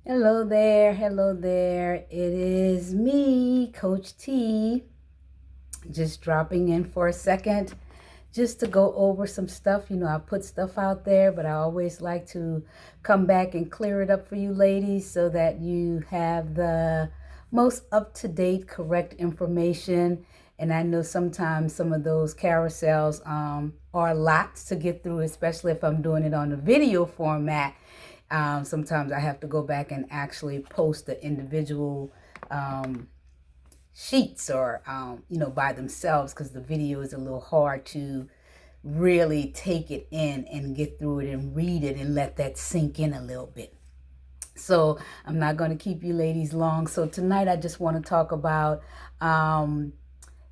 Hello there. It is me, Coach T, just dropping in for a second just to go over some stuff. I put stuff out there, but I always like to come back and clear it up for you ladies so that you have the most up-to-date, correct information. And I know sometimes some of those carousels are lots to get through, especially if I'm doing it on the video format. Sometimes I have to go back and actually post the individual sheets or, by themselves because the video is a little hard to really take it in and get through it and read it and let that sink in a little bit. So I'm not going to keep you ladies long. So tonight I just want to talk about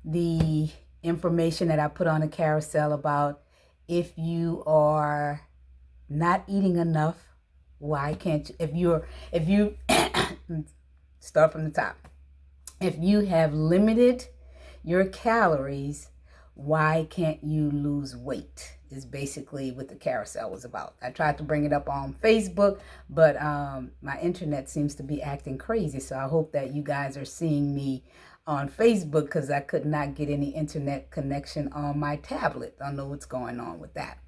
the information that I put on a carousel about if you are not eating enough. Why can't you, if you start from the top. If you have limited your calories, why can't you lose weight? Is basically what the carousel was about. I tried to bring it up on Facebook, but my internet seems to be acting crazy. So I hope that you guys are seeing me on Facebook because I could not get any internet connection on my tablet. I don't know what's going on with that.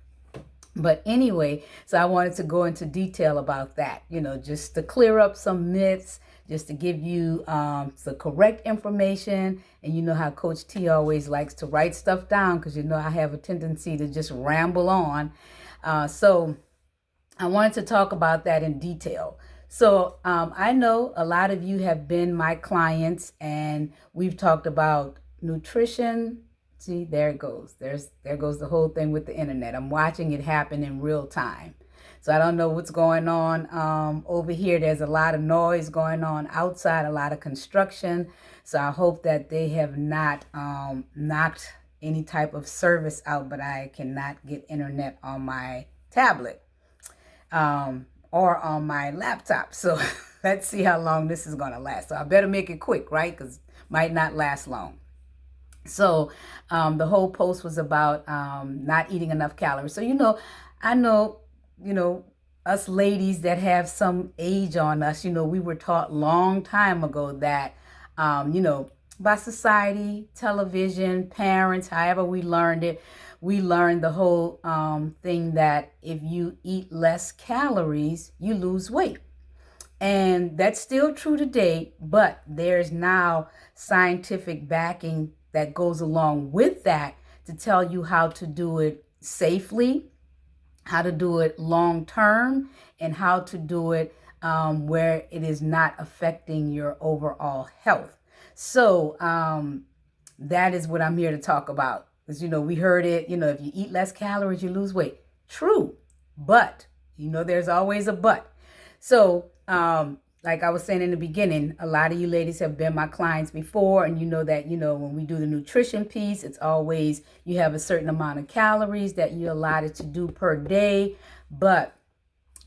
But anyway, so I wanted to go into detail about that, just to clear up some myths, just to give you the correct information. And you know how Coach T always likes to write stuff down because I have a tendency to just ramble on. So I wanted to talk about that in detail. So I know a lot of you have been my clients and we've talked about nutrition. See, there it goes. There goes the whole thing with the internet. I'm watching it happen in real time. So I don't know what's going on over here. There's a lot of noise going on outside, a lot of construction. So I hope that they have not knocked any type of service out, but I cannot get internet on my tablet or on my laptop. So let's see how long this is going to last. So I better make it quick, right? Because it might not last long. So the whole post was about not eating enough calories. So, I know, us ladies that have some age on us, we were taught long time ago that, by society, television, parents, however we learned it, we learned the whole thing that if you eat less calories, you lose weight. And that's still true today, but there's now scientific backing that goes along with that to tell you how to do it safely, how to do it long term, and how to do it where it is not affecting your overall health. So that is what I'm here to talk about. Because, we heard it, if you eat less calories, you lose weight. True, but, there's always a but. So, like I was saying in the beginning, a lot of you ladies have been my clients before, and you know that, when we do the nutrition piece, it's always, you have a certain amount of calories that you're allotted to do per day. But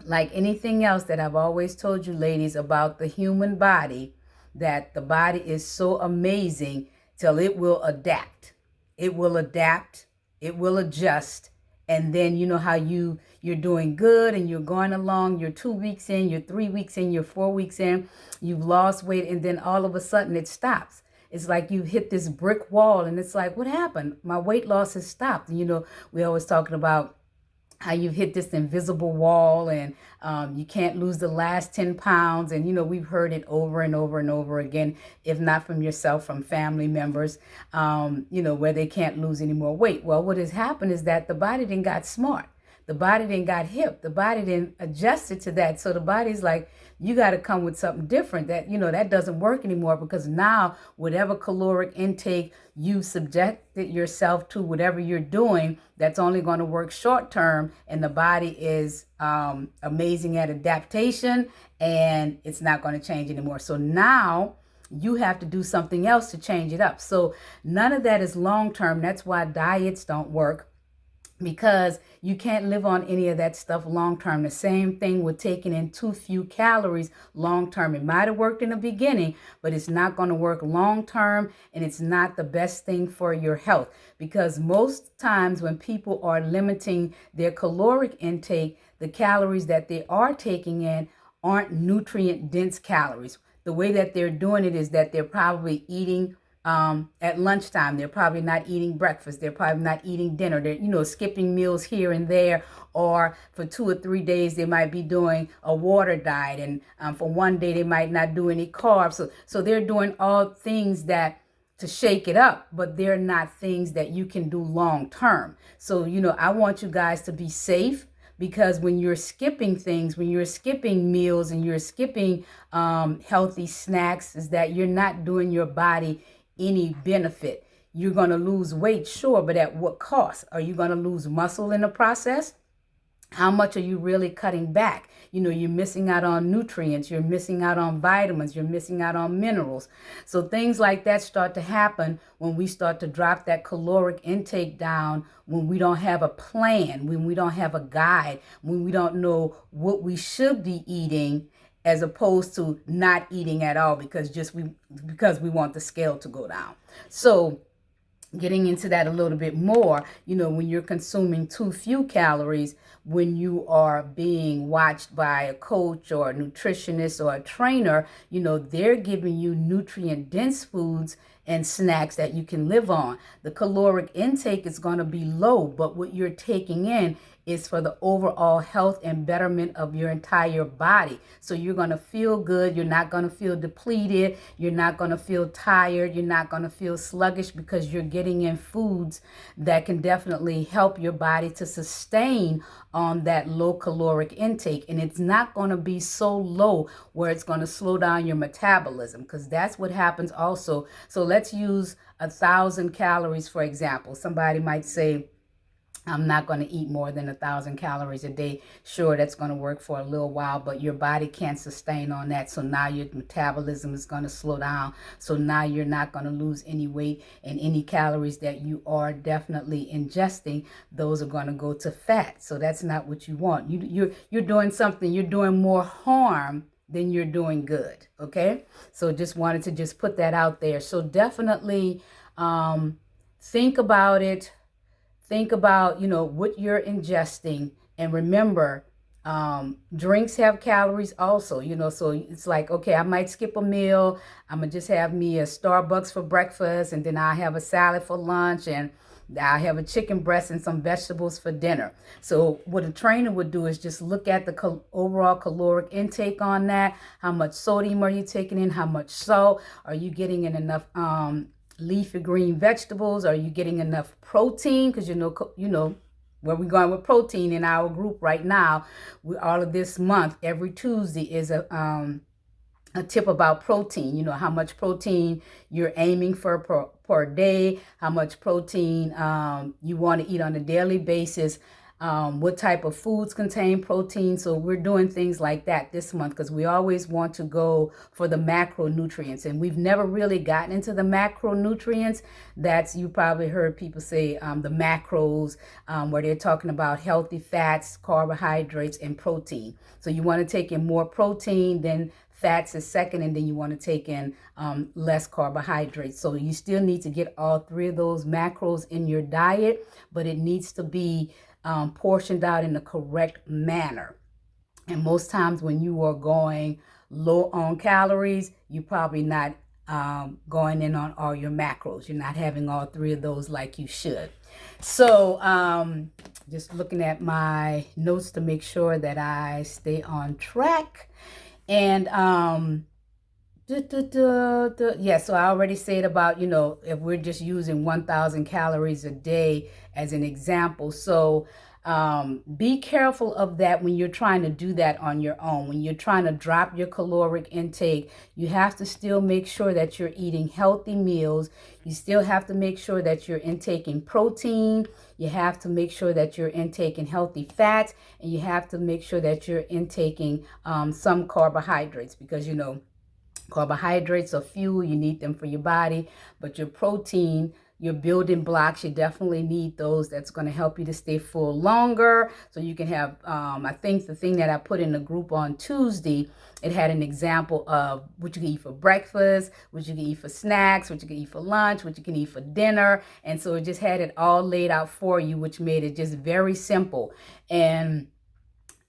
like anything else that I've always told you ladies about the human body, that the body is so amazing till it will adapt. It will adapt, it will adjust. And then how you're doing good and you're going along, you're 2 weeks in, you're 3 weeks in, you're 4 weeks in, you've lost weight, and then all of a sudden it stops. It's like you hit this brick wall and it's like, what happened? My weight loss has stopped. And we always talking about how you've hit this invisible wall and you can't lose the last 10 pounds. And, we've heard it over and over and over again, if not from yourself, from family members, where they can't lose any more weight. Well, what has happened is that the body then got smart. The body then got hip. The body then adjusted to that. So the body's like, you got to come with something different that, that doesn't work anymore, because now whatever caloric intake you subjected yourself to, whatever you're doing, that's only going to work short term. And the body is amazing at adaptation, and it's not going to change anymore. So now you have to do something else to change it up. So none of that is long term. That's why diets don't work, because you can't live on any of that stuff long term. The same thing with taking in too few calories long term. It might have worked in the beginning, but it's not going to work long term, and it's not the best thing for your health, because most times when people are limiting their caloric intake, the calories that they are taking in aren't nutrient dense calories. The way that they're doing it is that they're probably eating at lunchtime. They're probably not eating breakfast. They're probably not eating dinner. They're, skipping meals here and there. Or for 2 or 3 days, they might be doing a water diet. And for one day, they might not do any carbs. So they're doing all things that to shake it up, but they're not things that you can do long term. So, I want you guys to be safe, because when you're skipping things, when you're skipping meals and you're skipping healthy snacks, is that you're not doing your body any benefit. You're going to lose weight, sure, but at what cost? Are you going to lose muscle in the process? How much are you really cutting back? You're missing out on nutrients, you're missing out on vitamins, you're missing out on minerals. So things like that start to happen when we start to drop that caloric intake down, when we don't have a plan, when we don't have a guide, when we don't know what we should be eating, as opposed to not eating at all because we want the scale to go down. So getting into that a little bit more, when you're consuming too few calories, when you are being watched by a coach or a nutritionist or a trainer, they're giving you nutrient dense foods and snacks that you can live on. The caloric intake is going to be low, but what you're taking in is for the overall health and betterment of your entire body. So you're going to feel good. You're not going to feel depleted. You're not going to feel tired. You're not going to feel sluggish, because you're getting in foods that can definitely help your body to sustain on that low caloric intake. And it's not going to be so low where it's going to slow down your metabolism, because that's what happens also. So let's use 1,000 calories, for example. Somebody might say, I'm not going to eat more than 1,000 calories a day. Sure, that's going to work for a little while, but your body can't sustain on that. So now your metabolism is going to slow down. So now you're not going to lose any weight, and any calories that you are definitely ingesting, those are going to go to fat. So that's not what you want. You're doing something, you're doing more harm than you're doing good. Okay. So just wanted to just put that out there. So definitely think about it. Think about, what you're ingesting. And remember, drinks have calories also, so it's like, okay, I might skip a meal. I'm going to just have me a Starbucks for breakfast, and then I'll have a salad for lunch, and I'll have a chicken breast and some vegetables for dinner. So what a trainer would do is just look at the overall caloric intake on that. How much sodium are you taking in? How much salt? Are you getting in enough leafy green vegetables? Are you getting enough protein? Because where we're going with protein in our group right now, all of this month, every Tuesday is a tip about protein. How much protein you're aiming for per day, how much protein you want to eat on a daily basis, what type of foods contain protein. So we're doing things like that this month, because we always want to go for the macronutrients, and we've never really gotten into the macronutrients. That's, you probably heard people say the macros, where they're talking about healthy fats, carbohydrates, and protein. So you want to take in more protein, then fats is second, and then you want to take in less carbohydrates. So you still need to get all three of those macros in your diet, but it needs to be portioned out in the correct manner. And most times when you are going low on calories, you're probably not going in on all your macros. You're not having all three of those like you should. So just looking at my notes to make sure that I stay on track. And yeah, so I already said about, if we're just using 1,000 calories a day as an example. So be careful of that when you're trying to do that on your own. When you're trying to drop your caloric intake, you have to still make sure that you're eating healthy meals. You still have to make sure that you're intaking protein. You have to make sure that you're intaking healthy fats, and you have to make sure that you're intaking some carbohydrates, because, carbohydrates are fuel. You need them for your body, but your protein, your building blocks, you definitely need those. That's going to help you to stay full longer. So you can have, I think the thing that I put in the group on Tuesday, it had an example of what you can eat for breakfast, what you can eat for snacks, what you can eat for lunch, what you can eat for dinner. And so it just had it all laid out for you, which made it just very simple. And,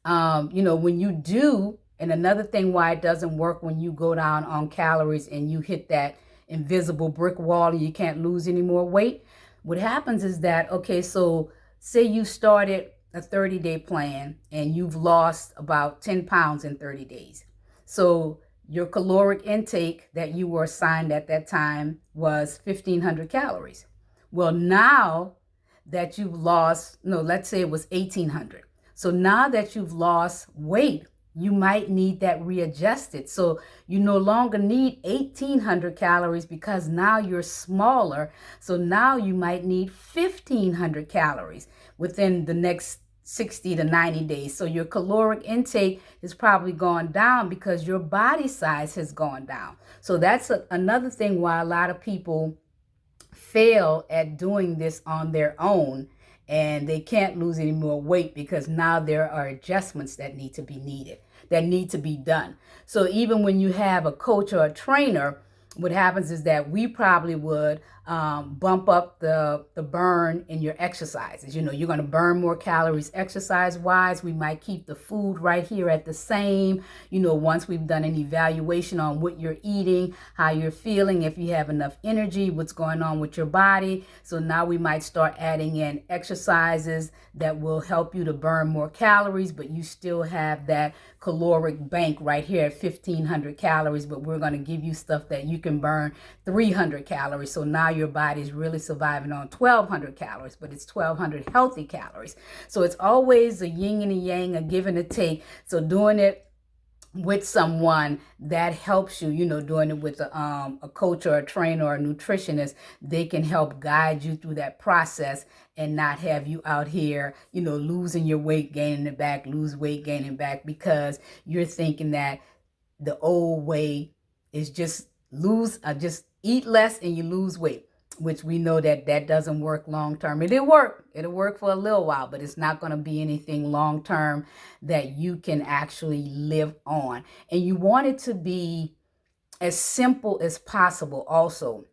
when you do, And another thing why it doesn't work when you go down on calories and you hit that invisible brick wall and you can't lose any more weight, what happens is that, okay, so say you started a 30-day plan and you've lost about 10 pounds in 30 days. So your caloric intake that you were assigned at that time was 1,500 calories. Well, now that you've lost, no, let's say it was 1,800. So now that you've lost weight, you might need that readjusted. So you no longer need 1,800 calories because now you're smaller. So now you might need 1,500 calories within the next 60 to 90 days. So your caloric intake has probably gone down because your body size has gone down. So that's another thing why a lot of people fail at doing this on their own, and they can't lose any more weight because now there are adjustments that need to be done. So even when you have a coach or a trainer, what happens is that we probably would bump up the burn in your exercises. You know, you're going to burn more calories exercise wise. We might keep the food right here at the same, you know, once we've done an evaluation on what you're eating, how you're feeling, if you have enough energy, what's going on with your body. So now we might start adding in exercises that will help you to burn more calories, but you still have that caloric bank right here at 1,500 calories, but we're going to give you stuff that you can burn 300 calories. So now your body's really surviving on 1,200 calories, but it's 1,200 healthy calories. So it's always a yin and a yang, a give and a take. So doing it with someone that helps you, you know, doing it with a coach or a trainer or a nutritionist, they can help guide you through that process and not have you out here, you know, losing your weight, gaining it back, lose weight, gaining back, because you're thinking that the old way is just eat less and you lose weight, which we know that doesn't work long term. It'll work for a little while, but it's not going to be anything long term that you can actually live on. And you want it to be as simple as possible also,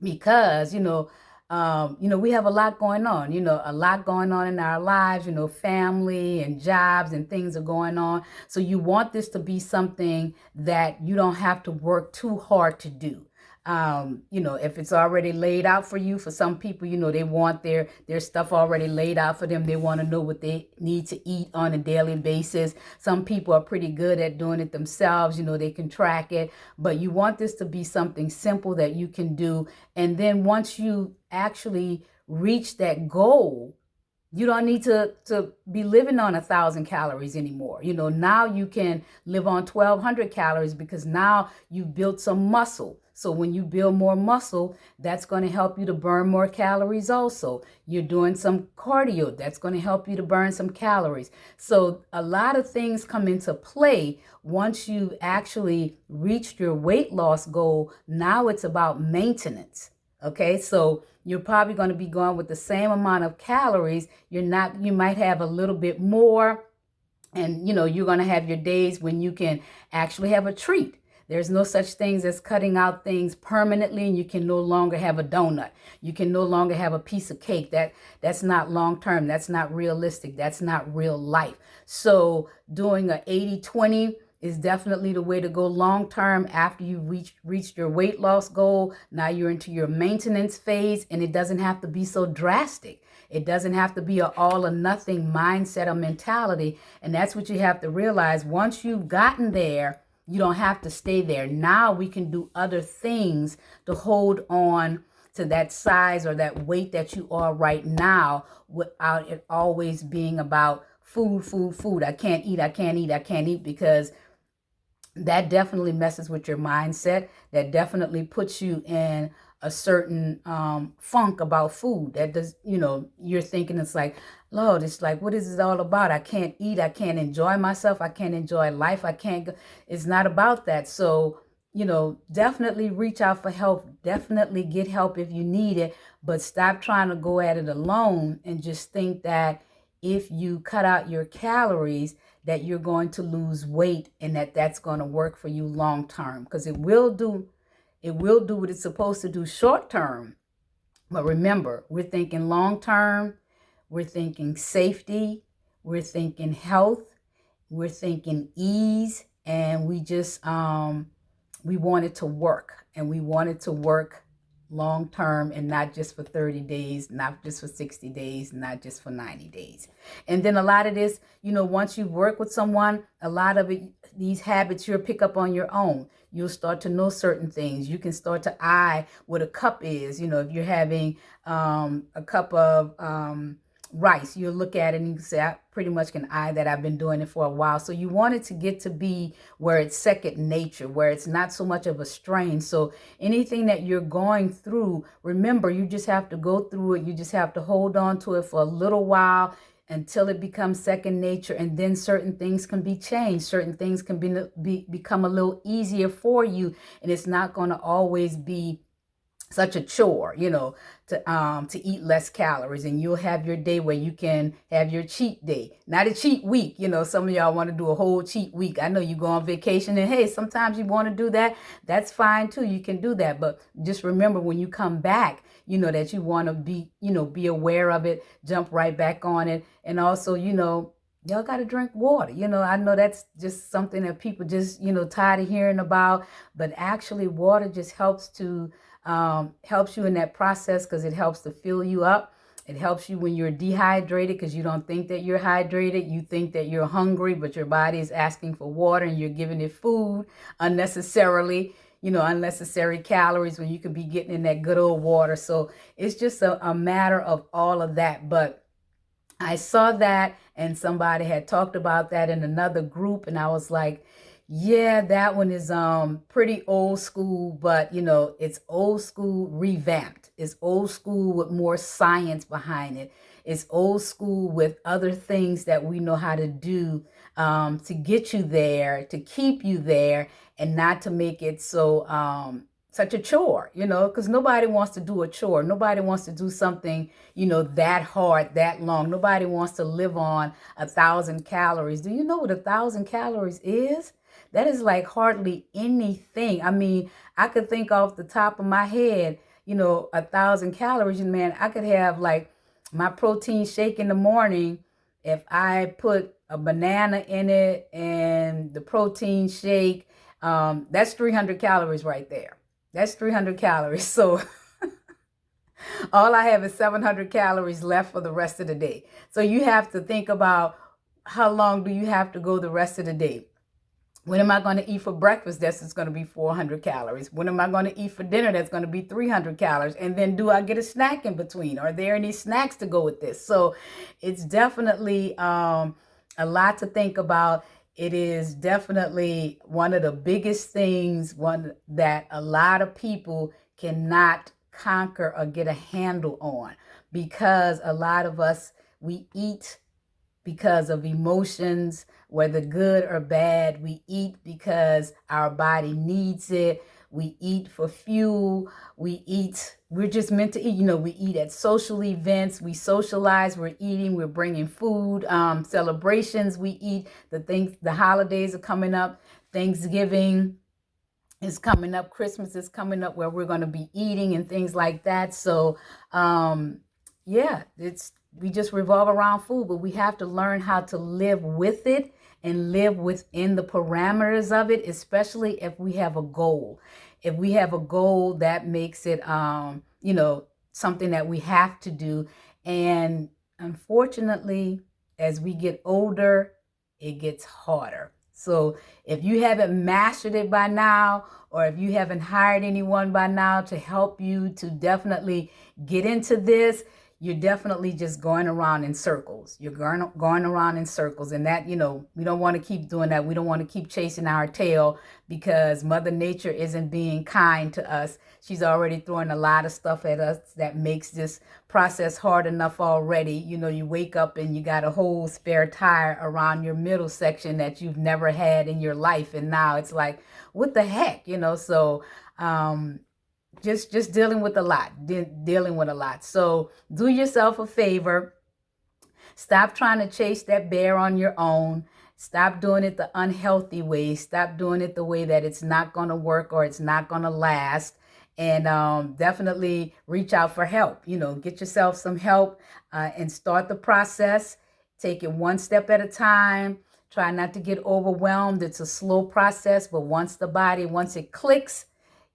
because, we have a lot going on, in our lives, family and jobs and things are going on. So you want this to be something that you don't have to work too hard to do. If it's already laid out for you, for some people, they want their stuff already laid out for them. They want to know what they need to eat on a daily basis. Some people are pretty good at doing it themselves. They can track it, but you want this to be something simple that you can do. And then once you actually reach that goal, you don't need to be living on 1,000 calories anymore. Now you can live on 1,200 calories because now you've built some muscle. So when you build more muscle, that's going to help you to burn more calories also. You're doing some cardio. That's going to help you to burn some calories. So a lot of things come into play once you actually reached your weight loss goal. Now it's about maintenance. Okay, so you're probably going to be going with the same amount of calories. You might have a little bit more, and you're going to have your days when you can actually have a treat. There's no such things as cutting out things permanently, and you can no longer have a donut. You can no longer have a piece of cake. That's not long term. That's not realistic. That's not real life. So doing a 80-20 is definitely the way to go long term. After you reached your weight loss goal, now you're into your maintenance phase, and it doesn't have to be so drastic. It doesn't have to be an all or nothing mindset or mentality. And that's what you have to realize. Once you've gotten there, you don't have to stay there. Now we can do other things to hold on to that size or that weight that you are right now without it always being about food. I can't eat, because that definitely messes with your mindset. That definitely puts you in a certain funk about food. That does, you're thinking it's like, Lord, it's like, what is this all about? I can't eat. I can't enjoy myself. I can't enjoy life. It's not about that. So, definitely reach out for help. Definitely get help if you need it, but stop trying to go at it alone and just think that if you cut out your calories, that you're going to lose weight and that's going to work for you long term, because it will do what it's supposed to do short term. But remember, we're thinking long term. We're thinking safety. We're thinking health. We're thinking ease. and we wanted to work, and we wanted to work long term, and not just for 30 days, not just for 60 days, not just for 90 days. And then a lot of this, once you work with someone, a lot of it, these habits you'll pick up on your own. You'll start to know certain things. You can start to eye what a cup is. If you're having a cup of rice, you'll look at it and you can say, I pretty much can eye that. I've been doing it for a while. So you want it to get to be where it's second nature, where it's not so much of a strain. So anything that you're going through, remember, you just have to go through it. You just have to hold on to it for a little while until it becomes second nature, and then certain things can be changed. Certain things can become a little easier for you, and it's not going to always be such a chore, to eat less calories. And you'll have your day where you can have your cheat day, not a cheat week. Some of y'all want to do a whole cheat week. I know you go on vacation, and hey, sometimes you want to do that. That's fine too. You can do that. But just remember, when you come back, that you want to be aware of it, jump right back on it. And also, y'all got to drink water. I know that's just something that people just, tired of hearing about, but actually water just helps you in that process, because it helps to fill you up. It helps you when you're dehydrated, because you don't think that you're hydrated. You think that you're hungry, but your body is asking for water, and you're giving it food unnecessarily, unnecessary calories, when you could be getting in that good old water. So it's just a matter of all of that. But I saw that, and somebody had talked about that in another group, and I was like, yeah, that one is pretty old school, but it's old school revamped. It's old school with more science behind it. It's old school with other things that we know how to do to get you there, to keep you there, and not to make it so such a chore, because nobody wants to do a chore. Nobody wants to do something, that hard, that long. Nobody wants to live on 1,000 calories. Do you know what 1,000 calories is? That is like hardly anything. I mean, I could think off the top of my head, 1,000 calories. And man, I could have like my protein shake in the morning. If I put a banana in it and the protein shake, that's 300 calories right there. That's 300 calories. So all I have is 700 calories left for the rest of the day. So you have to think about, how long do you have to go the rest of the day? When am I going to eat for breakfast? That's going to be 400 calories. When am I going to eat for dinner? That's going to be 300 calories. And then do I get a snack in between? Are there any snacks to go with this? So it's definitely a lot to think about. It is definitely one of the biggest things, one that a lot of people cannot conquer or get a handle on, because a lot of us, we eat because of emotions, whether good or bad. We eat because our body needs it. We eat for fuel. We're just meant to eat. We eat at social events. We socialize. We're eating. We're bringing food. Celebrations. We eat. The holidays are coming up. Thanksgiving is coming up. Christmas is coming up, where we're going to be eating and things like that. So, yeah, we just revolve around food, but we have to learn how to live with it and live within the parameters of it, especially if we have a goal. If we have a goal, that makes it, something that we have to do. And unfortunately, as we get older, it gets harder. So if you haven't mastered it by now, or if you haven't hired anyone by now to help you to definitely get into this, you're definitely just going around in circles. You're going around in circles. And that, we don't want to keep doing that. We don't want to keep chasing our tail, because Mother Nature isn't being kind to us. She's already throwing a lot of stuff at us that makes this process hard enough already. You wake up and you got a whole spare tire around your middle section that you've never had in your life. And now it's like, what the heck, So, just dealing with a lot. So do yourself a favor. Stop trying to chase that bear on your own. Stop doing it the unhealthy way. Stop doing it the way that it's not going to work or it's not going to last. And definitely reach out for help. Get yourself some help and start the process. Take it one step at a time. Try not to get overwhelmed. It's a slow process, but once it clicks,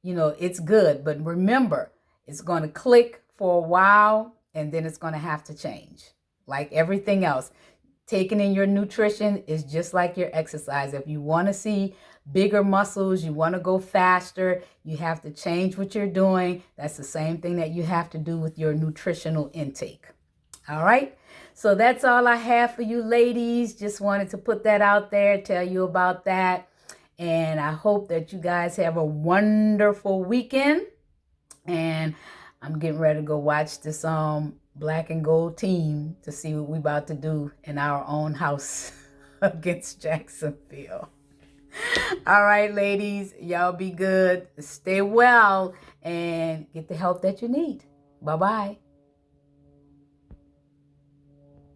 it's good. But remember, it's going to click for a while and then it's going to have to change. Like everything else, taking in your nutrition is just like your exercise. If you want to see bigger muscles, you want to go faster, you have to change what you're doing. That's the same thing that you have to do with your nutritional intake. All right. So that's all I have for you ladies. Just wanted to put that out there, tell you about that. And I hope that you guys have a wonderful weekend. And I'm getting ready to go watch this black and gold team to see what we about to do in our own house against Jacksonville. All right, ladies, y'all be good, stay well, and get the help that you need. Bye-bye.